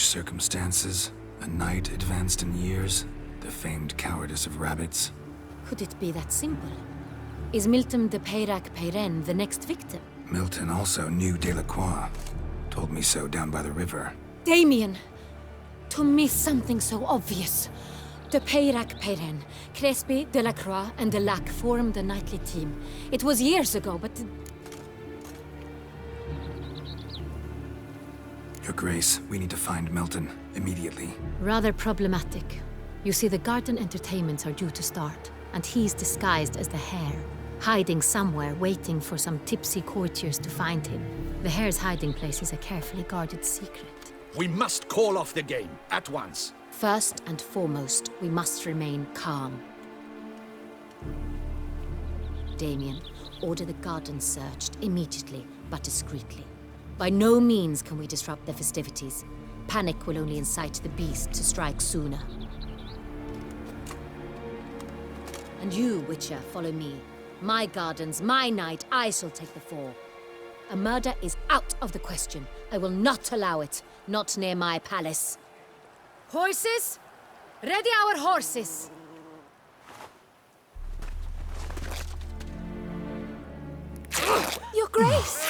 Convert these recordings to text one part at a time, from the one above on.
Strange circumstances. A knight advanced in years. The famed cowardice of rabbits. Could it be that simple? Is Milton de Peyrac Peyren the next victim? Milton also knew Delacroix. Told me so down by the river. Damien! To miss something so obvious. De Peyrac Peyren, Crespi, Delacroix, and Delac formed a knightly team. It was years ago, but... Your Grace, we need to find Milton. Immediately. Rather problematic. You see, the garden entertainments are due to start, and he's disguised as the Hare, hiding somewhere, waiting for some tipsy courtiers to find him. The Hare's hiding place is a carefully guarded secret. We must call off the game, at once. First and foremost, we must remain calm. Damien, order the garden searched immediately, but discreetly. By no means can we disrupt the festivities. Panic will only incite the beast to strike sooner. And you, Witcher, follow me. My gardens, my night, I shall take the fall. A murder is out of the question. I will not allow it. Not near my palace. Horses? Ready our horses! Your Grace!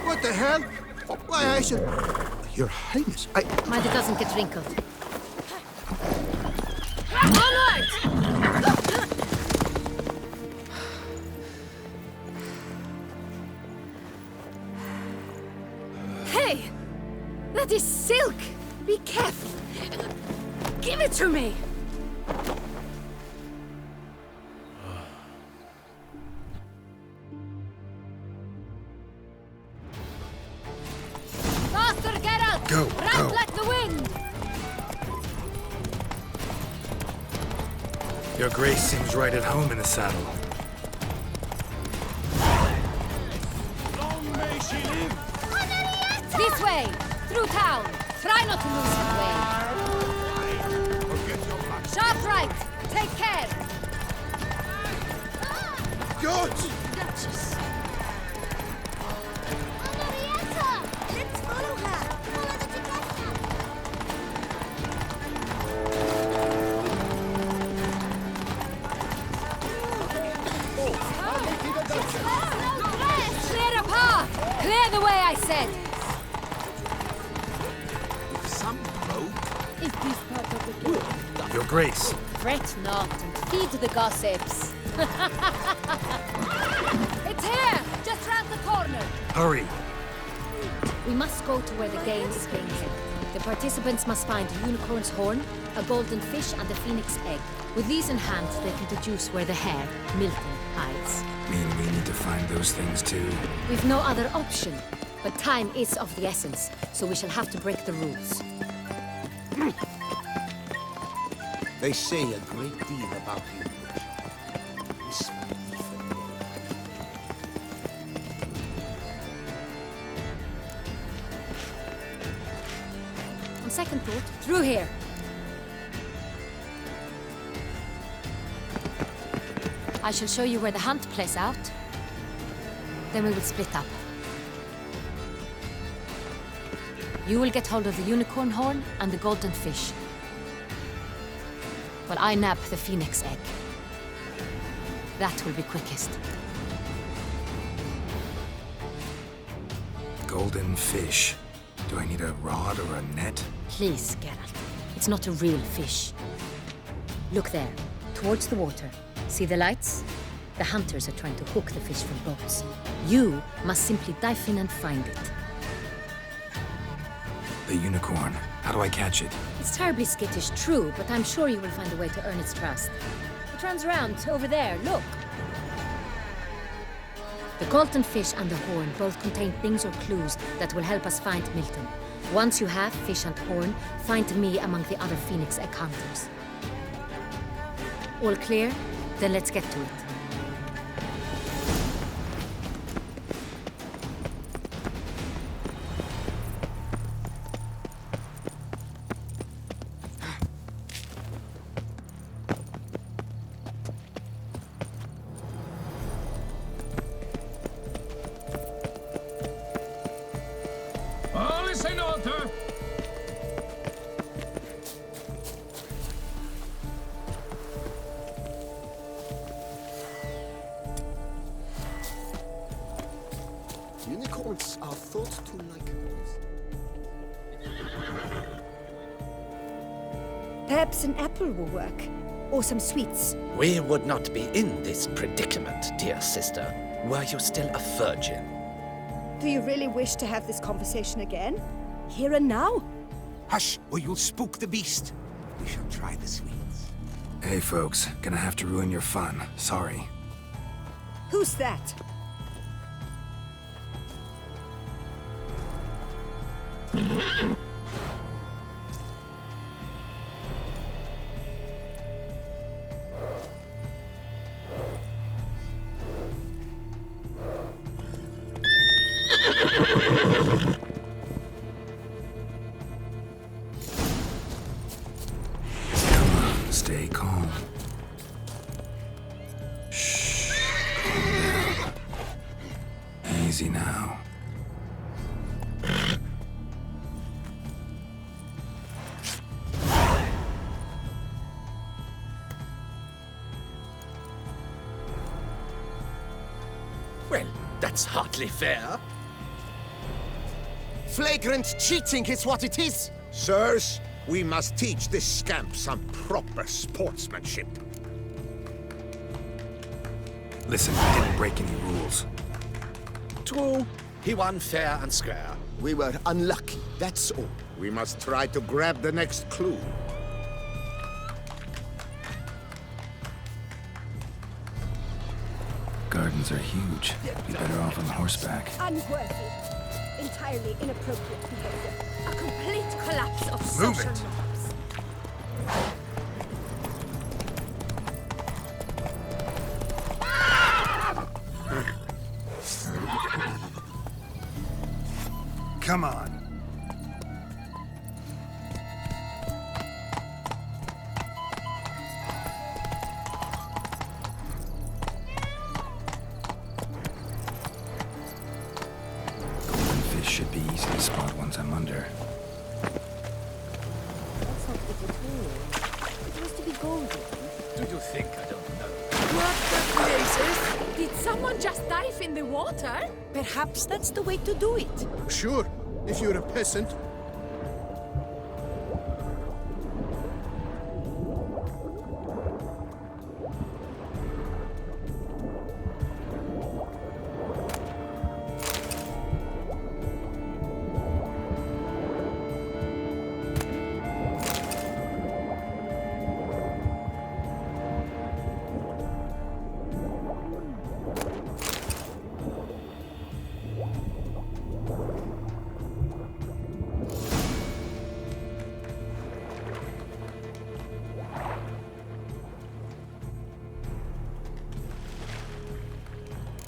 What the hell? Why, I should... Your Highness, Mind it doesn't get wrinkled. Onward! Hey! That is silk! Be careful! Give it to me! Faster, Geralt! Go, Run go. like the wind! Your Grace seems right at home in the saddle. Long may she live! This way! Through town! Try not to lose the way! Forget your back. Sharp right! Take care! Gods! Duchess! Henrietta! Let's follow her! Follow the Tigressa! Clear a path! Clear the way, I said! Some road. Is this part of the game? Your Grace. Fret not and feed the gossips. It's here! Just round the corner! Hurry. We must go to where the game is being held. The participants must find a unicorn's horn, a golden fish, and a phoenix egg. With these in hand, they can deduce where the Hare, Milton, hides. Mean we need to find those things too? We've no other option. But time is of the essence, so we shall have to break the rules. They say a great deal about you, Witcher. This may be familiar. On second thought, through here. I shall show you where the hunt plays out. Then we will split up. You will get hold of the unicorn horn and the golden fish, while I nab the phoenix egg. That will be quickest. Golden fish. Do I need a rod or a net? Please, Geralt. It's not a real fish. Look there, towards the water. See the lights? The hunters are trying to hook the fish from boats. You must simply dive in and find it. The unicorn. How do I catch it? It's terribly skittish, true, but I'm sure you will find a way to earn its trust. It runs around, over there, look. The golden fish and the horn both contain things or clues that will help us find Milton. Once you have fish and horn, find me among the other phoenix egg hunters. All clear? Then let's get to it. Perhaps an apple will work. Or some sweets. We would not be in this predicament, dear sister, were you still a virgin. Do you really wish to have this conversation again? Here and now? Hush, or you'll spook the beast. We shall try the sweets. Hey folks, gonna have to ruin your fun. Sorry. Who's that? Stay calm. Shh. Calm down. Easy now. Well, that's hardly fair. Flagrant cheating is what it is! Sirs, we must teach this scamp some proper sportsmanship. Listen, I didn't break any rules. True, he won fair and square. We were unlucky, that's all. We must try to grab the next clue. Gardens are huge. Be better off on horseback. Unworthy. Entirely inappropriate behavior. A complete collapse of Move social it. norms. Come on. Golden fish should be easy to spot once I'm under. That's not it at all. It was to be golden. Do you think I don't know? What the blazes? Did someone just dive in the water? Perhaps that's the way to do it. Sure, if you're a peasant.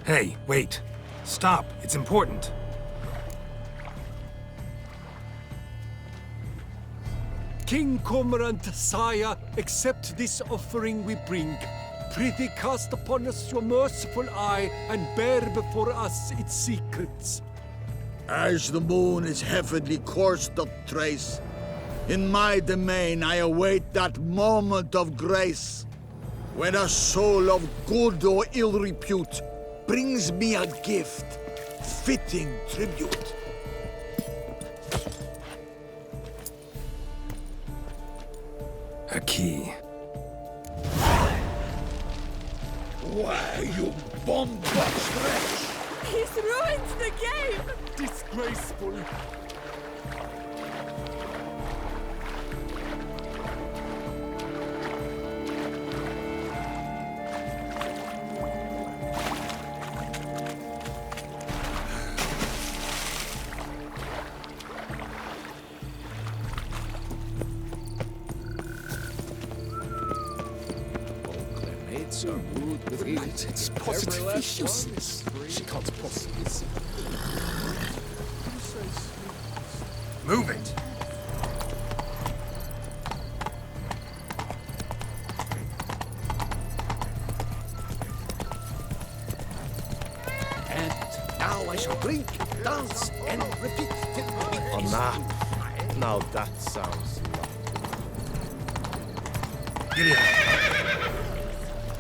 Hey, wait. Stop. It's important. King Cormorant, sire, accept this offering we bring. Prithee cast upon us your merciful eye, and bear before us its secrets. As the moon its heavenly course doth trace, in my domain I await that moment of grace, when a soul of good or ill repute brings me a gift, fitting tribute. A key. Why, you bomb-box wretch! He's ruined the game! Disgraceful. Maids are rude with ease. It's positively useless. She can't possibly see. Move it. And now I shall drink, dance, and repeat till the Oh, nah. Now that sounds Giddy up.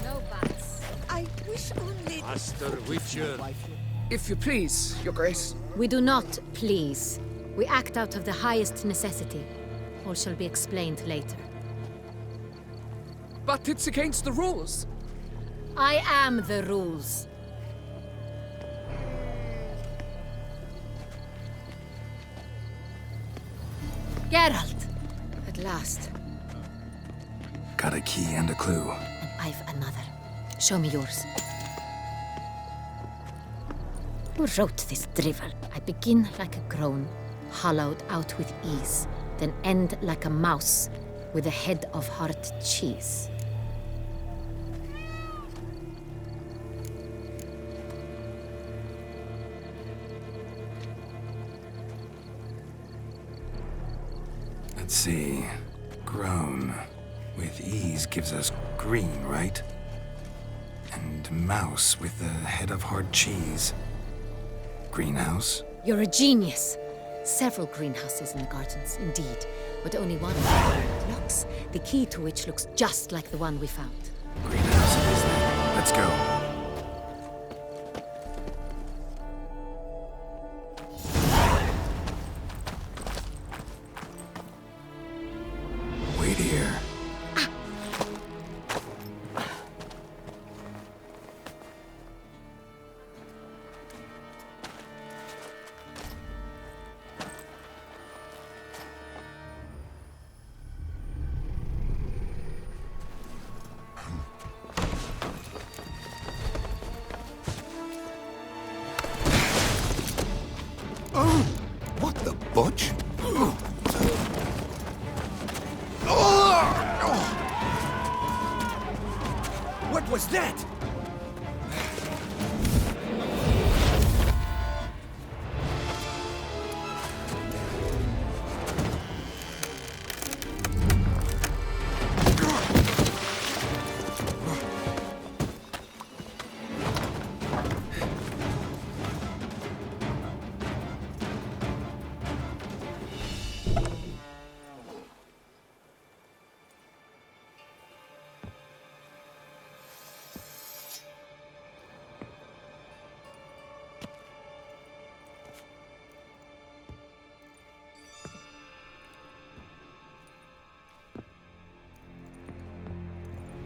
No bats. I wish only... Master Witcher. If you please, your grace. We do not please. We act out of the highest necessity. All shall be explained later. But it's against the rules. I am the rules. Geralt! At last. Got a key and a clue. And I've another. Show me yours. Who wrote this drivel? I begin like a groan, hollowed out with ease, then end like a mouse with a head of hard cheese. Let's see. Groan. With ease gives us green, right? And mouse with the head of hard cheese. Greenhouse? You're a genius. Several greenhouses in the gardens, indeed, but only one of them locks, the key to which looks just like the one we found. Greenhouse it is then. Let's go. Wait here. What the butch? What was that?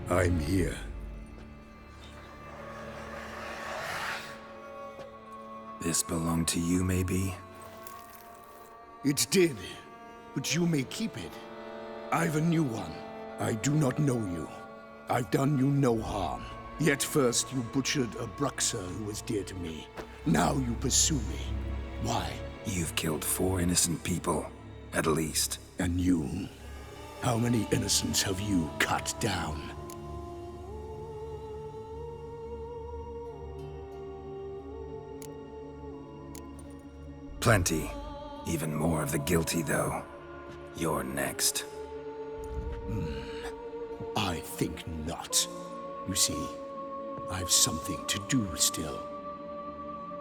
I'm here. This belonged to you, maybe? It did, but you may keep it. I've a new one. I do not know you. I've done you no harm. Yet first you butchered a Bruxer who was dear to me. Now you pursue me. Why? You've killed 4 innocent people, at least. And you? How many innocents have you cut down? Plenty. Even more of the guilty, though. You're next. I think not. You see, I've something to do still.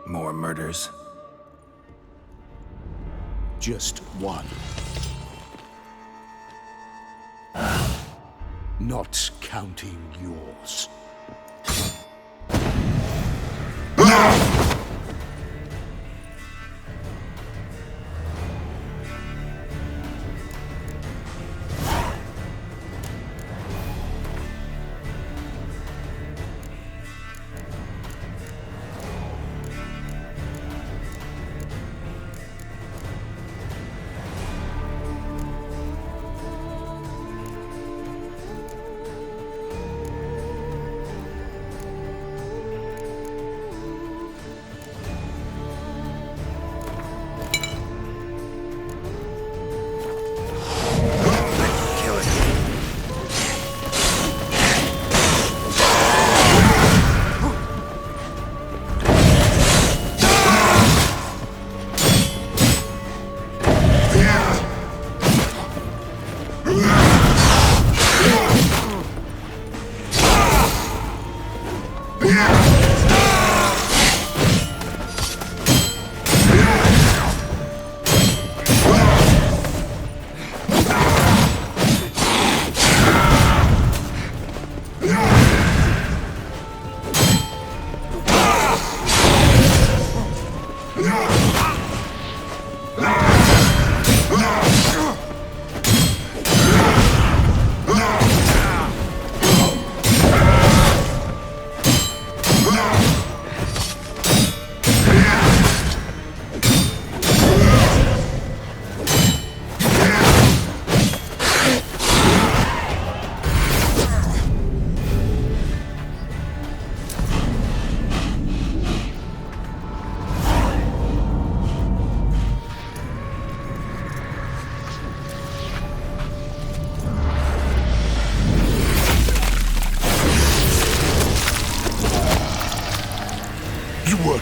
More murders? Just one. Not counting yours.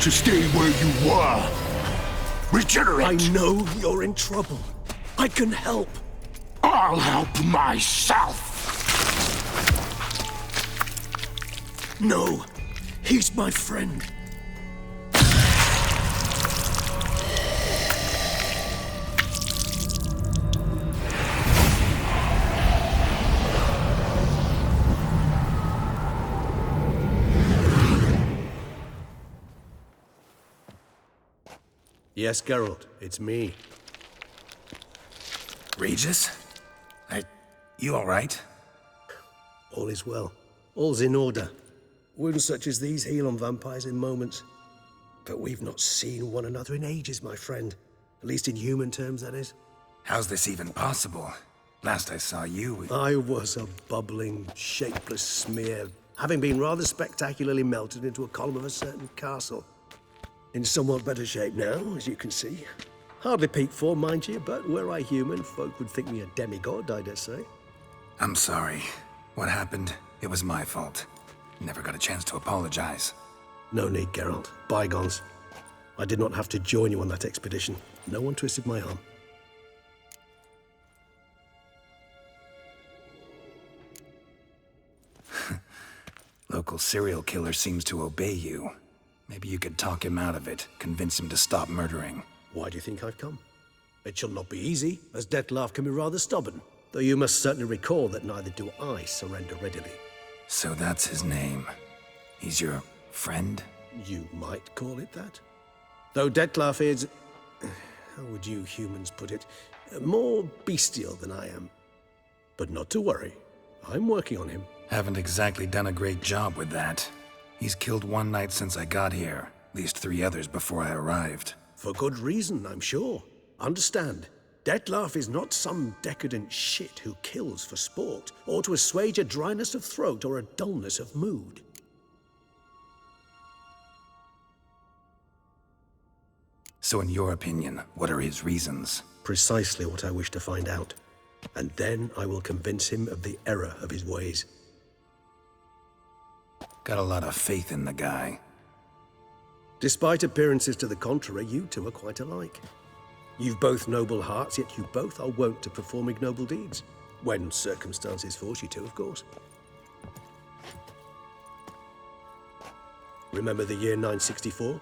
to stay where you were. Regenerate! I know you're in trouble. I can help. I'll help myself! No, he's my friend. Yes, Geralt, it's me. Regis? You alright? All is well. All's in order. Wounds such as these heal on vampires in moments. But we've not seen one another in ages, my friend. At least in human terms, that is. How's this even possible? Last I saw you... I was a bubbling, shapeless smear, having been rather spectacularly melted into a column of a certain castle. In somewhat better shape now, as you can see. Hardly peak form, mind you, but were I human, folk would think me a demigod, I dare say. I'm sorry. What happened? It was my fault. Never got a chance to apologize. No need, Geralt. Bygones. I did not have to join you on that expedition. No one twisted my arm. Local serial killer seems to obey you. Maybe you could talk him out of it, convince him to stop murdering. Why do you think I've come? It shall not be easy, as Dettlaff can be rather stubborn. Though you must certainly recall that neither do I surrender readily. So that's his name. He's your friend? You might call it that. Though Dettlaff is... how would you humans put it? More bestial than I am. But not to worry. I'm working on him. Haven't exactly done a great job with that. He's killed one knight since I got here. At least 3 others before I arrived. For good reason, I'm sure. Understand, Dettlaff is not some decadent shit who kills for sport, or to assuage a dryness of throat or a dullness of mood. So in your opinion, what are his reasons? Precisely what I wish to find out. And then I will convince him of the error of his ways. Got a lot of faith in the guy. Despite appearances to the contrary, you two are quite alike. You've both noble hearts, yet you both are wont to perform ignoble deeds. When circumstances force you to, of course. Remember the year 964?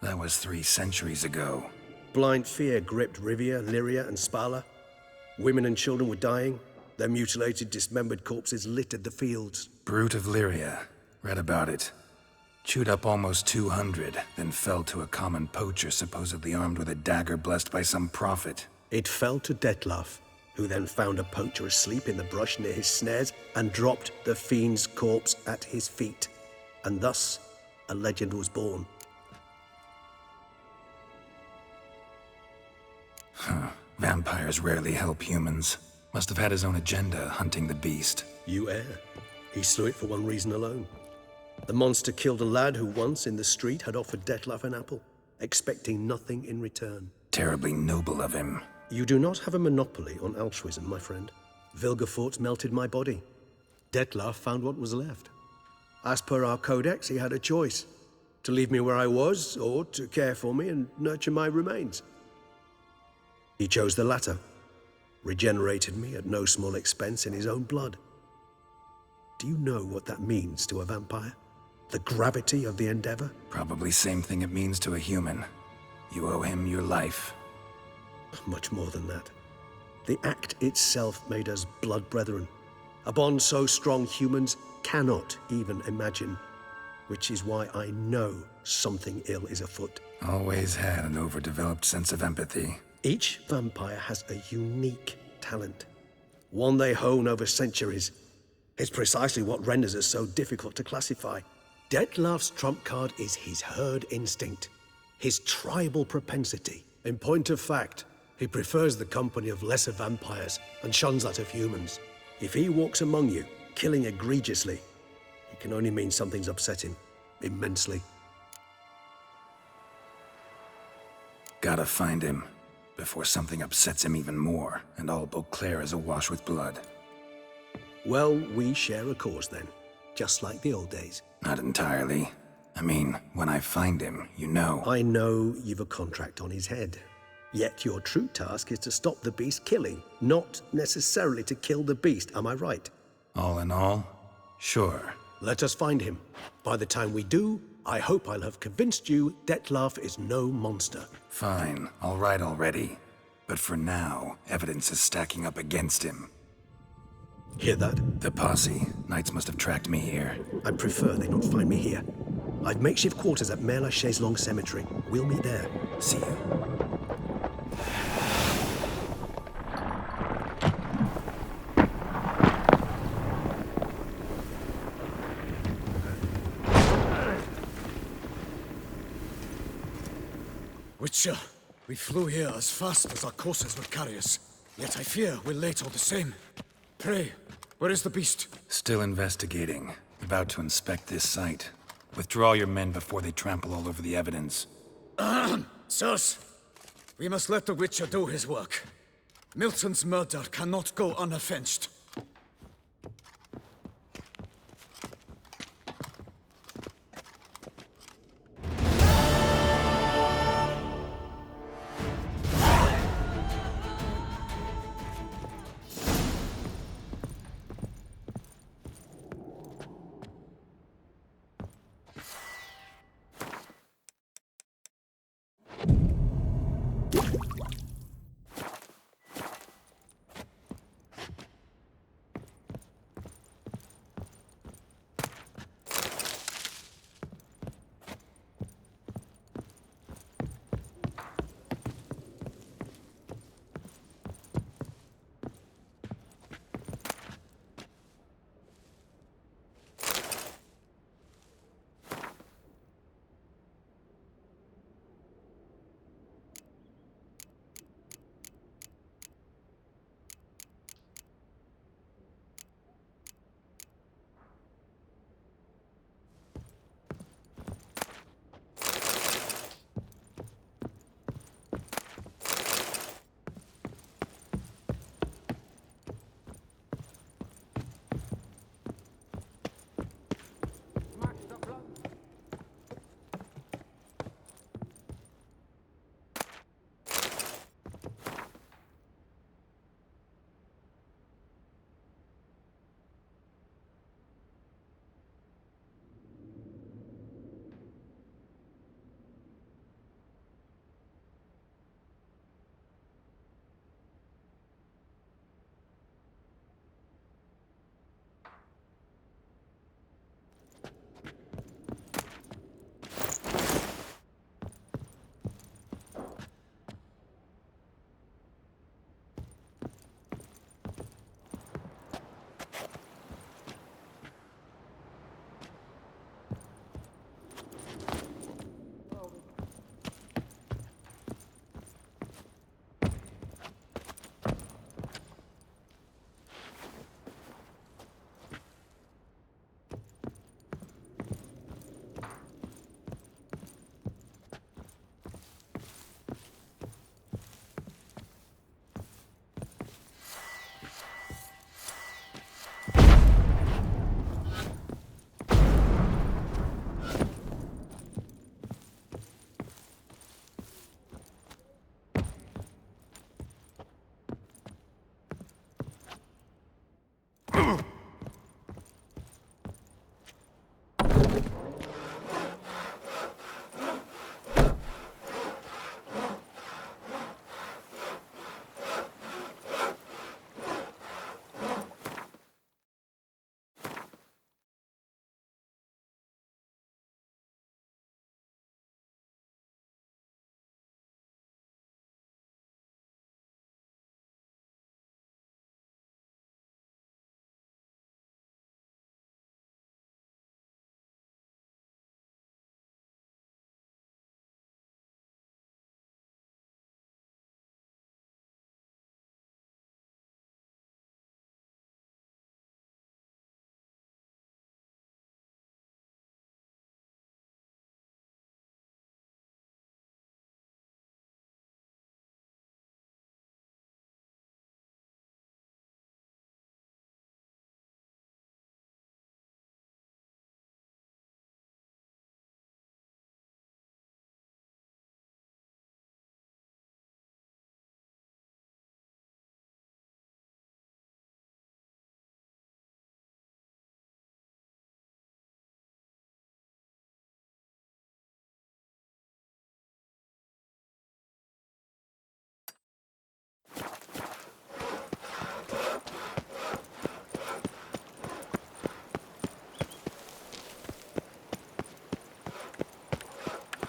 That was 3 centuries ago. Blind fear gripped Rivia, Lyria, and Spala. Women and children were dying. Their mutilated, dismembered corpses littered the fields. Brute of Lyria. Read about it. Chewed up almost 200, then fell to a common poacher supposedly armed with a dagger blessed by some prophet. It fell to Dettlaff, who then found a poacher asleep in the brush near his snares and dropped the fiend's corpse at his feet. And thus, a legend was born. Vampires rarely help humans. Must have had his own agenda, hunting the beast. You err. He slew it for one reason alone. The monster killed a lad who once, in the street, had offered Dettlaff an apple, expecting nothing in return. Terribly noble of him. You do not have a monopoly on altruism, my friend. Vilgefortz melted my body. Dettlaff found what was left. As per our codex, he had a choice. To leave me where I was, or to care for me and nurture my remains. He chose the latter. Regenerated me at no small expense in his own blood. Do you know what that means to a vampire? The gravity of the endeavor? Probably same thing it means to a human. You owe him your life. Much more than that. The act itself made us blood brethren. A bond so strong humans cannot even imagine. Which is why I know something ill is afoot. Always had an overdeveloped sense of empathy. Each vampire has a unique talent. One they hone over centuries. It's precisely what renders us so difficult to classify. Dettlaff's trump card is his herd instinct. His tribal propensity. In point of fact, he prefers the company of lesser vampires and shuns that of humans. If he walks among you, killing egregiously, it can only mean something's upset him. Immensely. Gotta find him. Before something upsets him even more, and all Beauclair is awash with blood. Well, we share a cause then. Just like the old days. Not entirely. I mean, when I find him, you know. I know you've a contract on his head. Yet your true task is to stop the beast killing, not necessarily to kill the beast, am I right? All in all, sure. Let us find him. By the time we do, I hope I'll have convinced you Dettlaff is no monster. Fine, all right already. But for now, evidence is stacking up against him. Hear that? The posse. Knights must have tracked me here. I prefer they not find me here. I've makeshift quarters at Mère Lachaise Long Cemetery. We'll meet there. See you. Witcher, we flew here as fast as our courses would carry us. Yet I fear we're late all the same. Pray, where is the beast? Still investigating. About to inspect this site. Withdraw your men before they trample all over the evidence. Sirs, we must let the Witcher do his work. Milton's murder cannot go unavenged.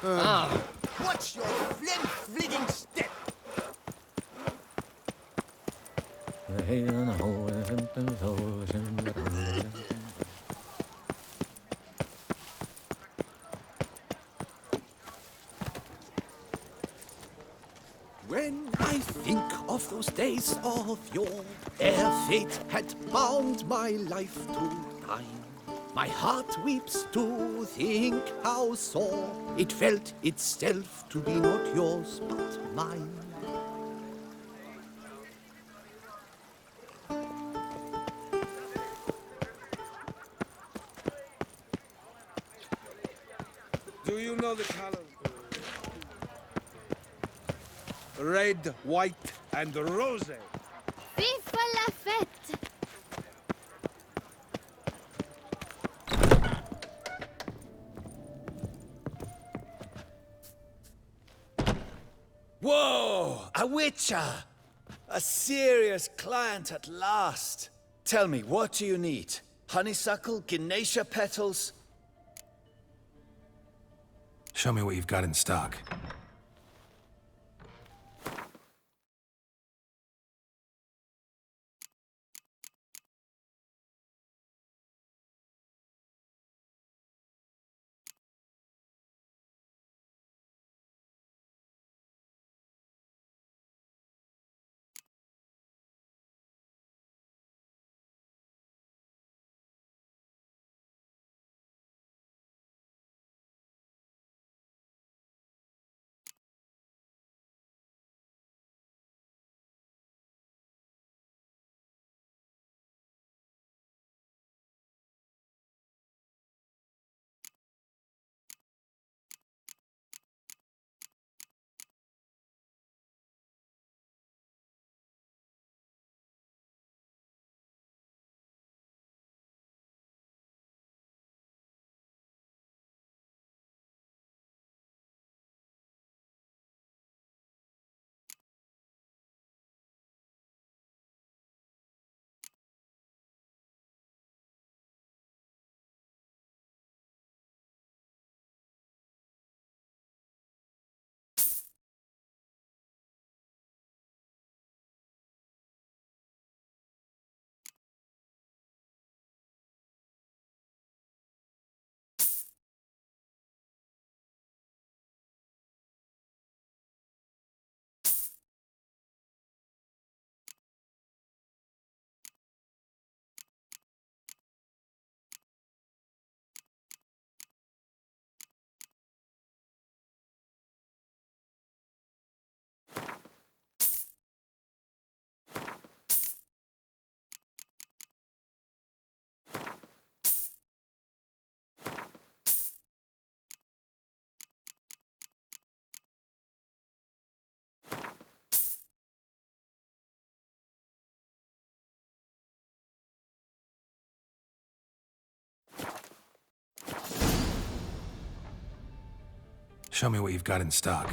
Watch your flim-fligging step! When I think of those days of yore, ere fate had bound my life to thine, my heart weeps to think how sore it felt itself to be not yours but mine. Do you know the color? Red, white, and rose. Vive la fête! Whoa! A witcher! A serious client at last. Tell me, what do you need? Honeysuckle? Ginacia petals? Show me what you've got in stock. Show me what you've got in stock.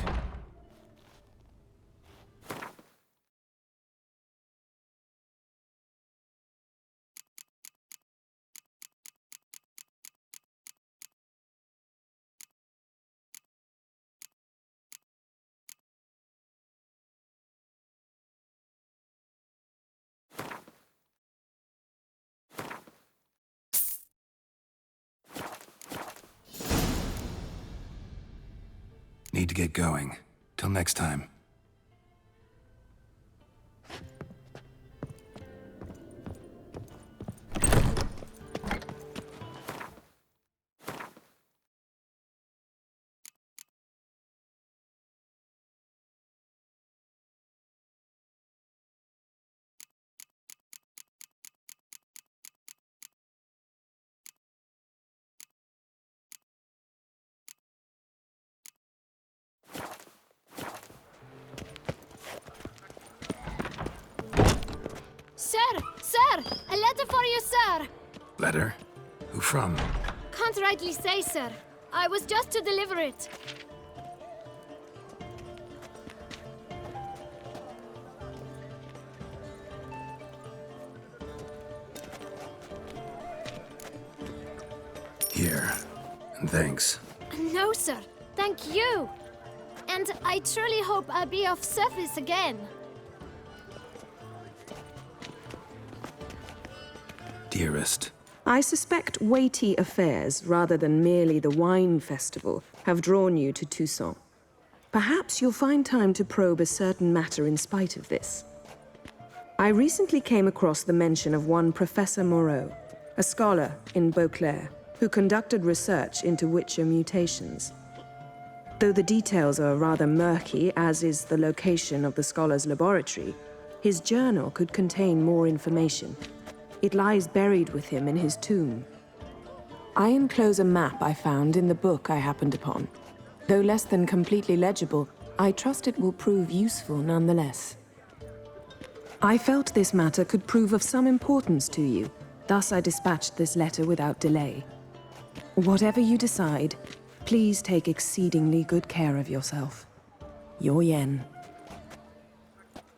Need to get going. Till next time. Sir! A letter for you, sir! Letter? Who from? Can't rightly say, sir. I was just to deliver it. Here. And thanks. No, sir. Thank you. And I truly hope I'll be of service again. Dearest. I suspect weighty affairs, rather than merely the wine festival, have drawn you to Toussaint. Perhaps you'll find time to probe a certain matter in spite of this. I recently came across the mention of one Professor Moreau, a scholar in Beauclair, who conducted research into Witcher mutations. Though the details are rather murky, as is the location of the scholar's laboratory, his journal could contain more information. It lies buried with him in his tomb. I enclose a map I found in the book I happened upon. Though less than completely legible, I trust it will prove useful nonetheless. I felt this matter could prove of some importance to you, thus I dispatched this letter without delay. Whatever you decide, please take exceedingly good care of yourself. Your Yen.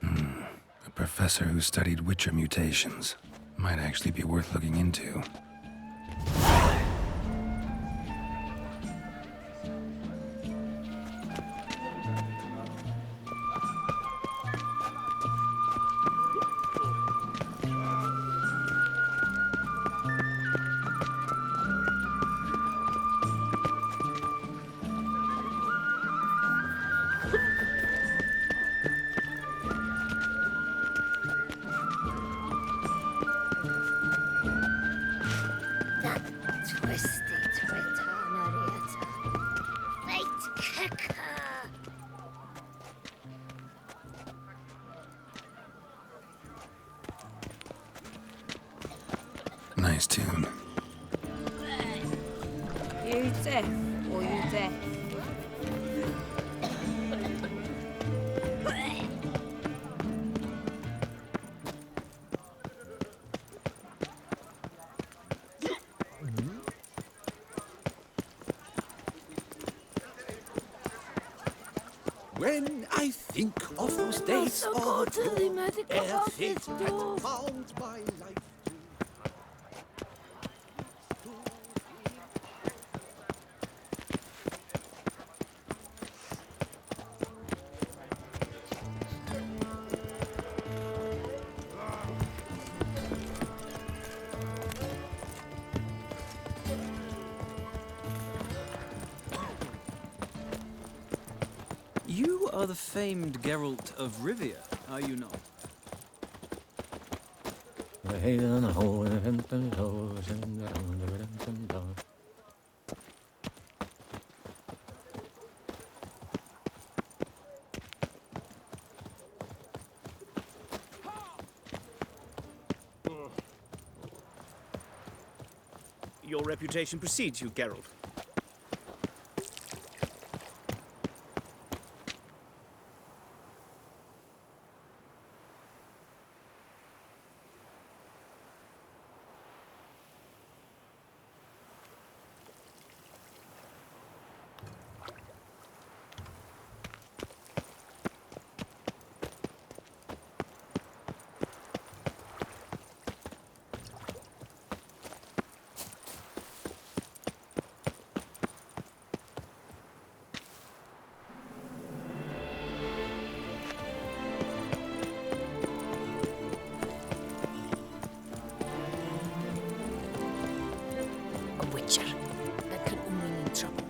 A professor who studied Witcher mutations. Might actually be worth looking into. Nice tune. You deaf or you deaf? When I think of those days of yore, ere fate had bound my life. You are the famed Geralt of Rivia, are you not? Your reputation precedes you, Geralt. Witcher. That can only mean trouble.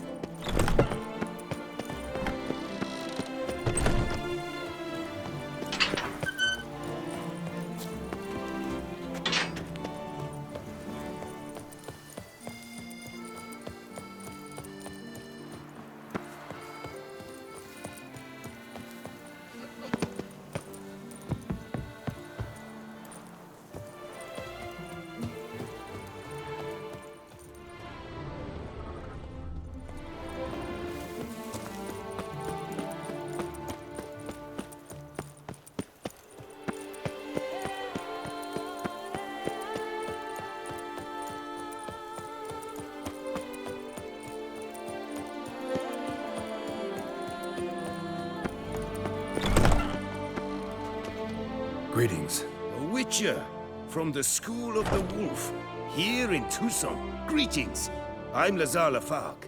Greetings. A Witcher from the School of the Wolf, here in Toussaint. Greetings. I'm Lazar Lafargue.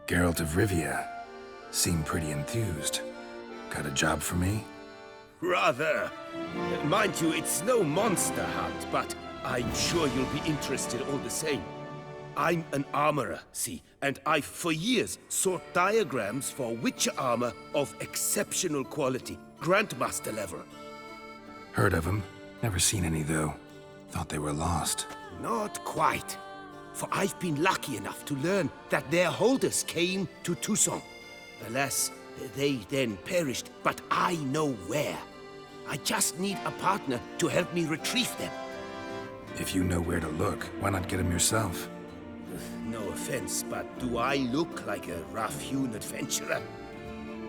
Geralt of Rivia. Seem pretty enthused. Got a job for me? Rather. Mind you, it's no monster hunt, but I'm sure you'll be interested all the same. I'm an armorer, see, and I've for years sought diagrams for Witcher armor of exceptional quality, Grandmaster level. Heard of them. Never seen any, though. Thought they were lost. Not quite. For I've been lucky enough to learn that their holders came to Toussaint. Alas, they then perished, but I know where. I just need a partner to help me retrieve them. If you know where to look, why not get them yourself? No offense, but do I look like a rough-hewn adventurer?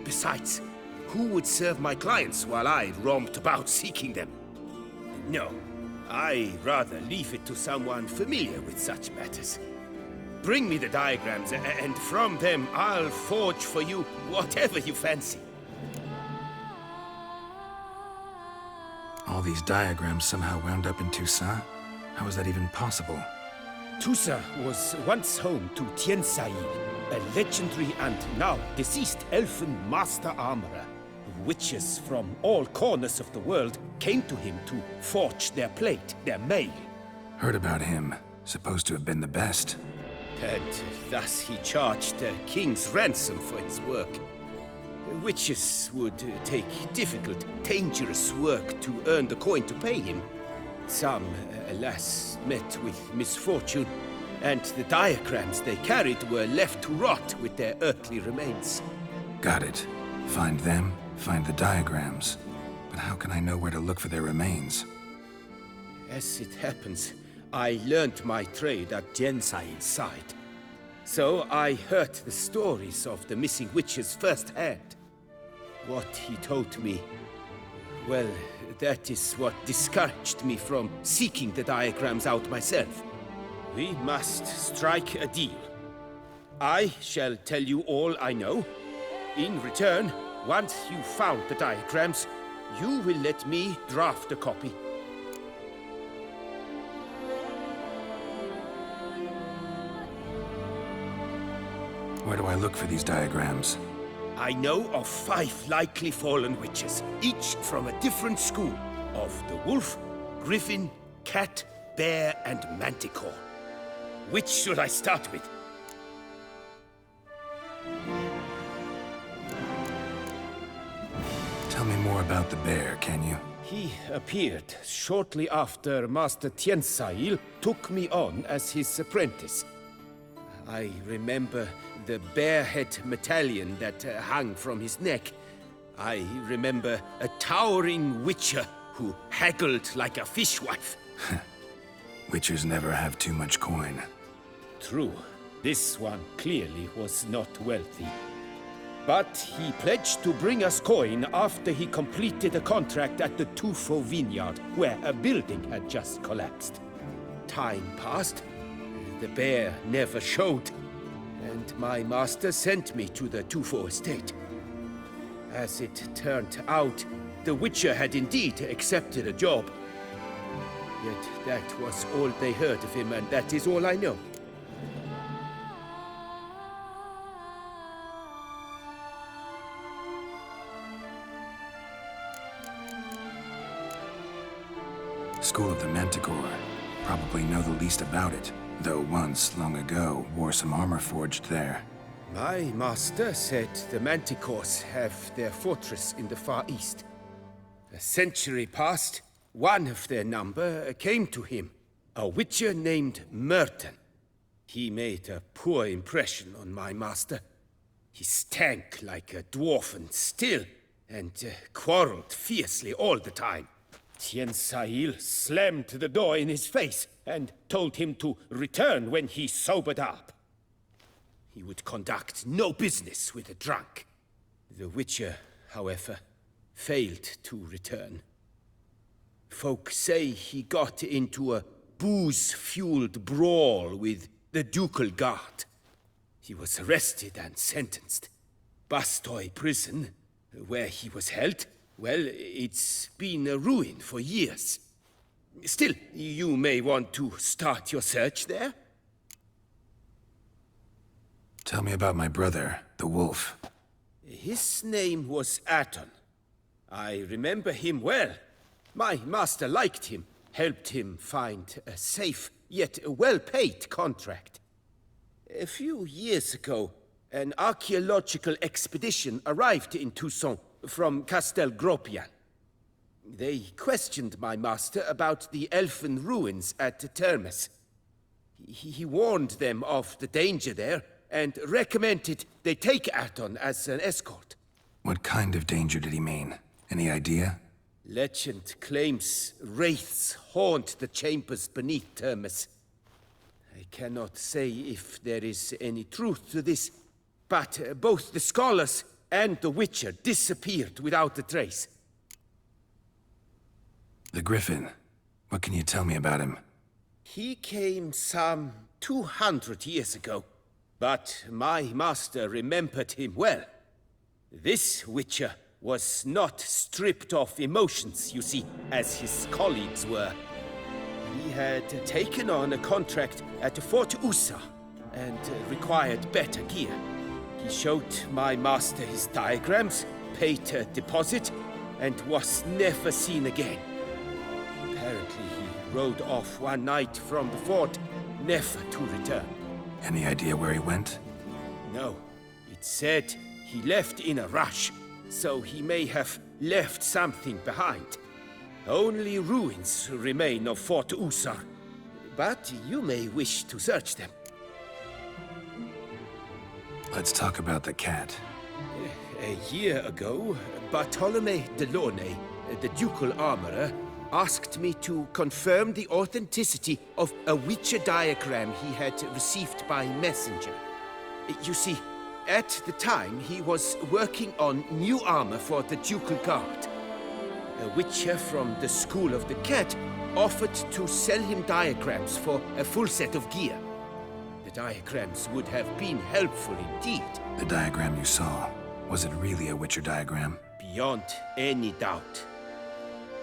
Besides, who would serve my clients while I romped about seeking them? No, I rather leave it to someone familiar with such matters. Bring me the diagrams, and from them I'll forge for you whatever you fancy. All these diagrams somehow wound up in Toussaint? How is that even possible? Toussaint was once home to Tiensail, a legendary and now deceased elfin master armorer. Witches from all corners of the world came to him to forge their plate, their mail. Heard about him. Supposed to have been the best. And thus he charged the king's ransom for his work. Witches would take difficult, dangerous work to earn the coin to pay him. Some, alas, met with misfortune, and the diagrams they carried were left to rot with their earthly remains. Got it. Find them, find the diagrams. But how can I know where to look for their remains? As it happens, I learned my trade at Tiensail's side. So I heard the stories of the missing witches firsthand. What he told me, well, that is what discouraged me from seeking the diagrams out myself. We must strike a deal. I shall tell you all I know. In return, once you've found the diagrams, you will let me draft a copy. Where do I look for these diagrams? I know of 5 likely fallen witches, each from a different school, of the wolf, griffin, cat, bear, and manticore. Which should I start with? Tell me more about the bear, can you? He appeared shortly after Master Tiensail took me on as his apprentice. I remember the bear-head medallion that hung from his neck. I remember a towering witcher who haggled like a fishwife. Witchers never have too much coin. True. This one clearly was not wealthy. But he pledged to bring us coin after he completed a contract at the Tufo vineyard, where a building had just collapsed. Time passed. The bear never showed, and my master sent me to the Tufo estate. As it turned out, the Witcher had indeed accepted a job. Yet that was all they heard of him, and that is all I know. School of the Manticore. Probably know the least about it, though once, long ago, wore some armor forged there. My master said the Manticores have their fortress in the Far East. A century past, one of their number came to him, a witcher named Merton. He made a poor impression on my master. He stank like a dwarfen still, and quarreled fiercely all the time. Tiensail slammed the door in his face and told him to return when he sobered up. He would conduct no business with a drunk. The Witcher, however, failed to return. Folk say he got into a booze-fueled brawl with the Ducal Guard. He was arrested and sentenced. Bastoy Prison, where he was held, well, it's been a ruin for years. Still, you may want to start your search there. Tell me about my brother, the wolf. His name was Aton. I remember him well. My master liked him, helped him find a safe, yet well-paid contract. A few years ago, an archaeological expedition arrived in Toussaint from Castel Gropian. They questioned my master about the elfin ruins at Termes. He warned them of the danger there and recommended they take Aton as an escort. What kind of danger did he mean? Any idea? Legend claims wraiths haunt the chambers beneath Termes. I cannot say if there is any truth to this, but both the scholars and the Witcher disappeared without a trace. The Griffin. What can you tell me about him? He came some 200 years ago, but my master remembered him well. This Witcher was not stripped of emotions, you see, as his colleagues were. He had taken on a contract at Fort Usa and required better gear. He showed my master his diagrams, paid a deposit, and was never seen again. Apparently he rode off one night from the fort, never to return. Any idea where he went? No. It said he left in a rush, so he may have left something behind. Only ruins remain of Fort Usar, but you may wish to search them. Let's talk about the cat. A year ago, Bartolome de Launay, the ducal armorer, asked me to confirm the authenticity of a Witcher diagram he had received by messenger. You see, at the time he was working on new armor for the ducal guard. A Witcher from the School of the Cat offered to sell him diagrams for a full set of gear. The diagrams would have been helpful indeed. The diagram you saw, was it really a Witcher diagram? Beyond any doubt.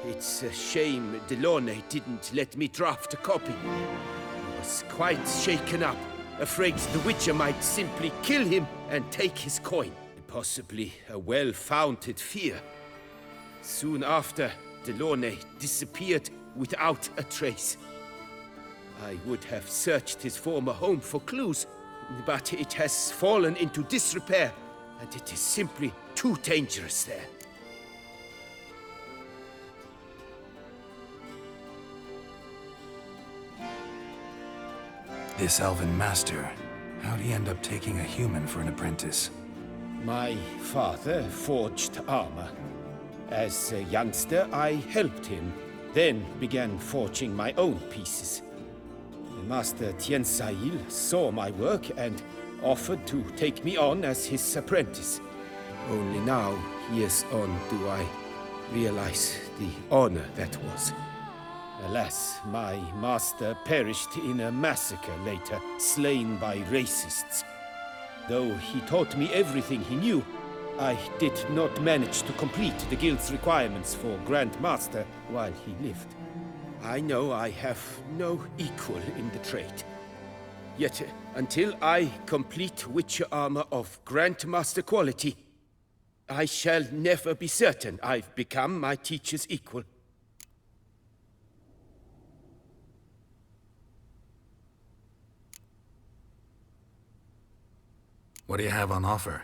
It's a shame Delaunay didn't let me draft a copy. He was quite shaken up, afraid the Witcher might simply kill him and take his coin. Possibly a well-founded fear. Soon after, Delaunay disappeared without a trace. I would have searched his former home for clues, but it has fallen into disrepair, and it is simply too dangerous there. This elven master, how'd he end up taking a human for an apprentice? My father forged armor. As a youngster, I helped him, then began forging my own pieces. Master Tiensail saw my work and offered to take me on as his apprentice. Only now, years on, do I realize the honor that was. Alas, my master perished in a massacre later, slain by racists. Though he taught me everything he knew, I did not manage to complete the guild's requirements for Grand Master while he lived. I know I have no equal in the trade. Yet, until I complete Witcher armor of Grandmaster quality, I shall never be certain I've become my teacher's equal. What do you have on offer?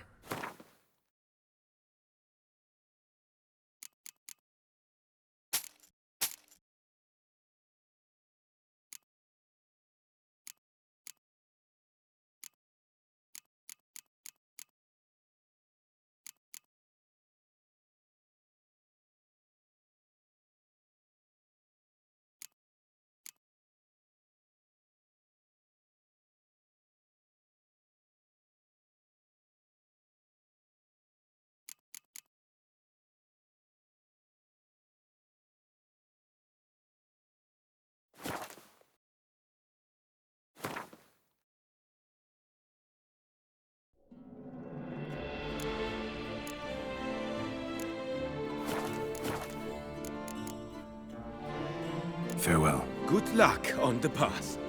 Farewell. Good luck on the path.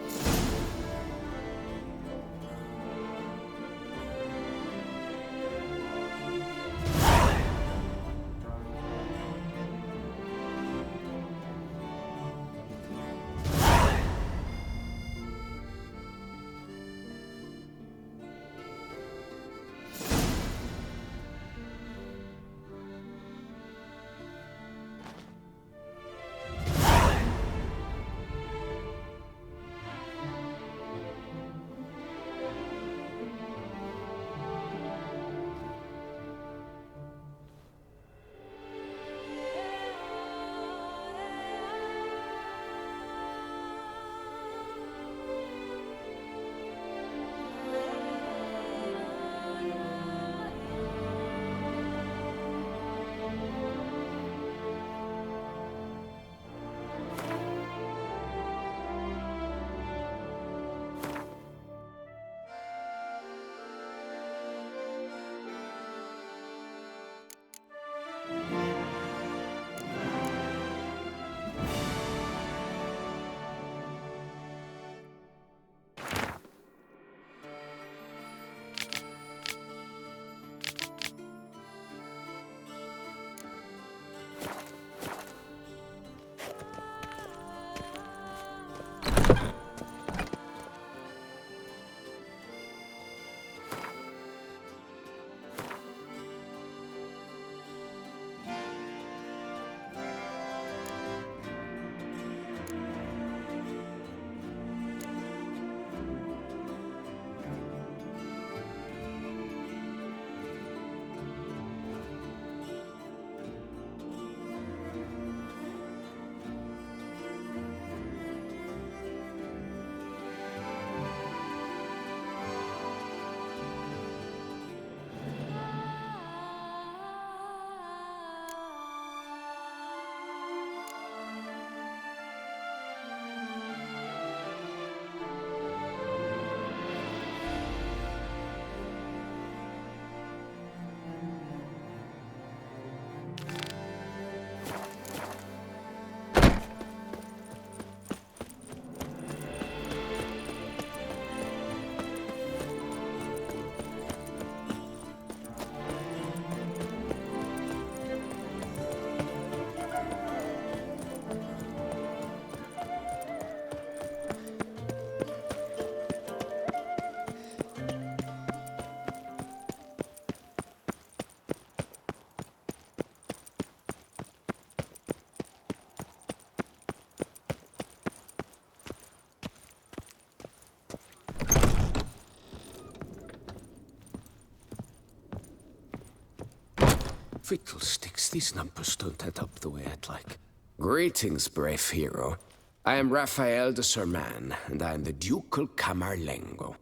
Fiddlesticks, these numbers don't add up the way I'd like. Greetings, brave hero. I am Raphael de Serman, and I am the Ducal Camarlengo.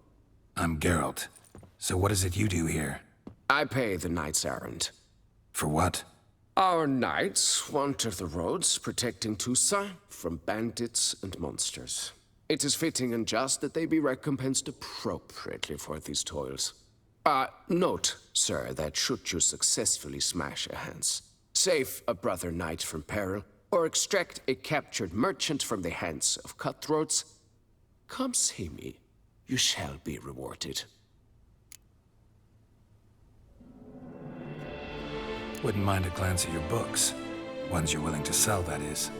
I'm Geralt. So what is it you do here? I pay the knight's errand. For what? Our knights wander the roads, protecting Toussaint from bandits and monsters. It is fitting and just that they be recompensed appropriately for these toils. Note, sir, that should you successfully smash a Hans, save a brother knight from peril, or extract a captured merchant from the hands of cutthroats, come see me. You shall be rewarded. Wouldn't mind a glance at your books. Ones you're willing to sell, that is.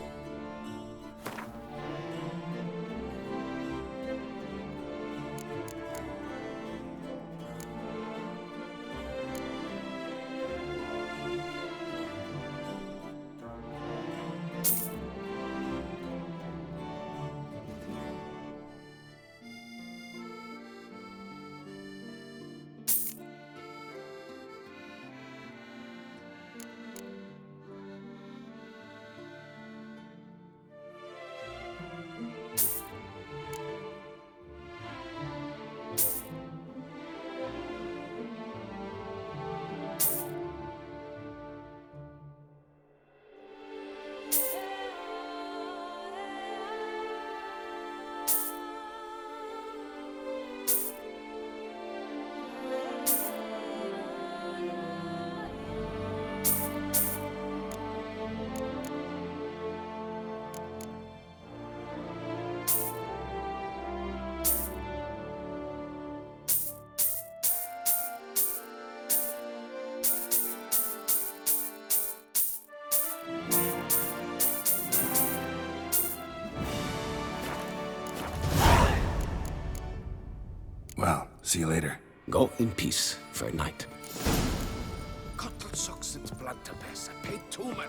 Well, see you later. Go in peace, fair knight. Cottlesocks and Blunderbuss, I paid too much.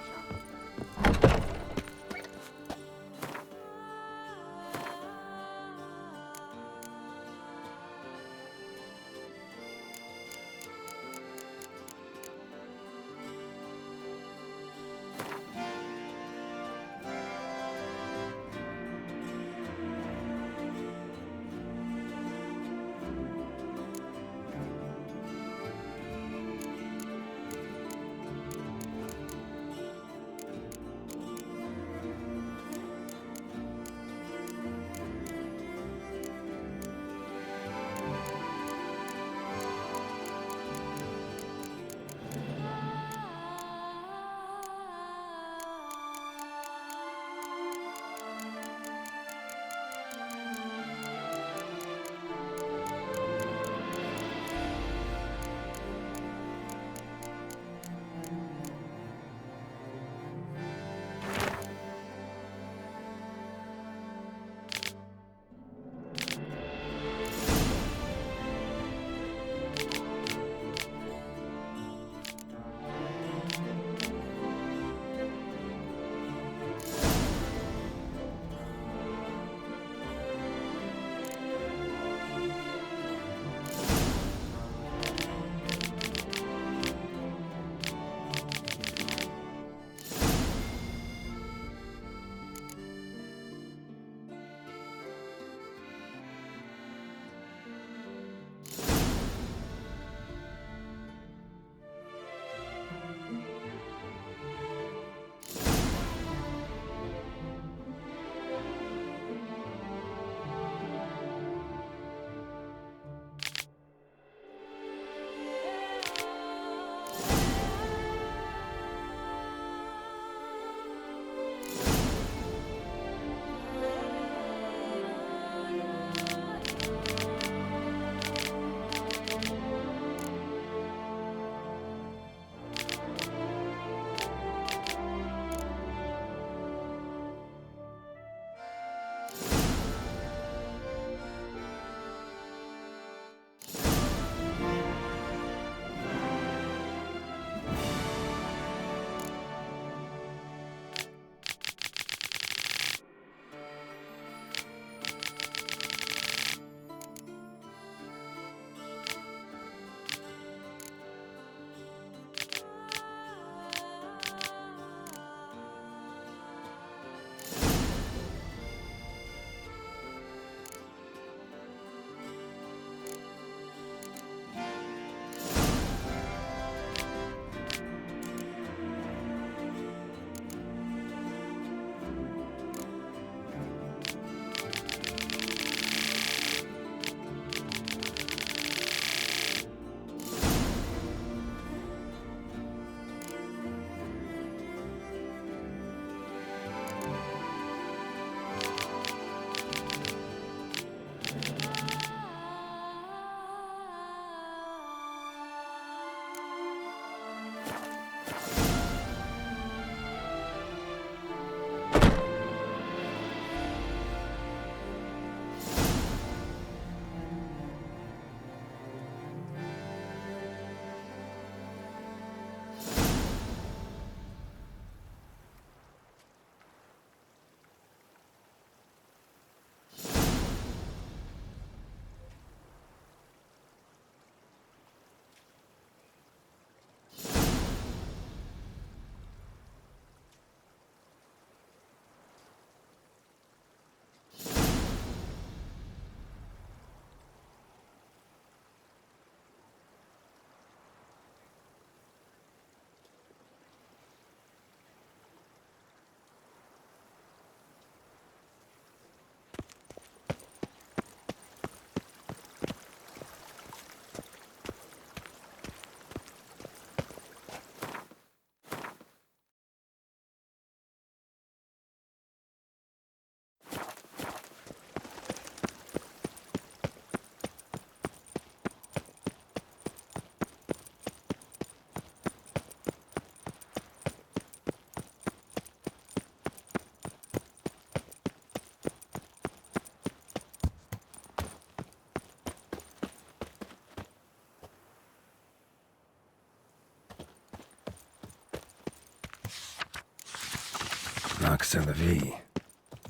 Nox Selavi.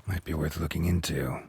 Might be worth looking into.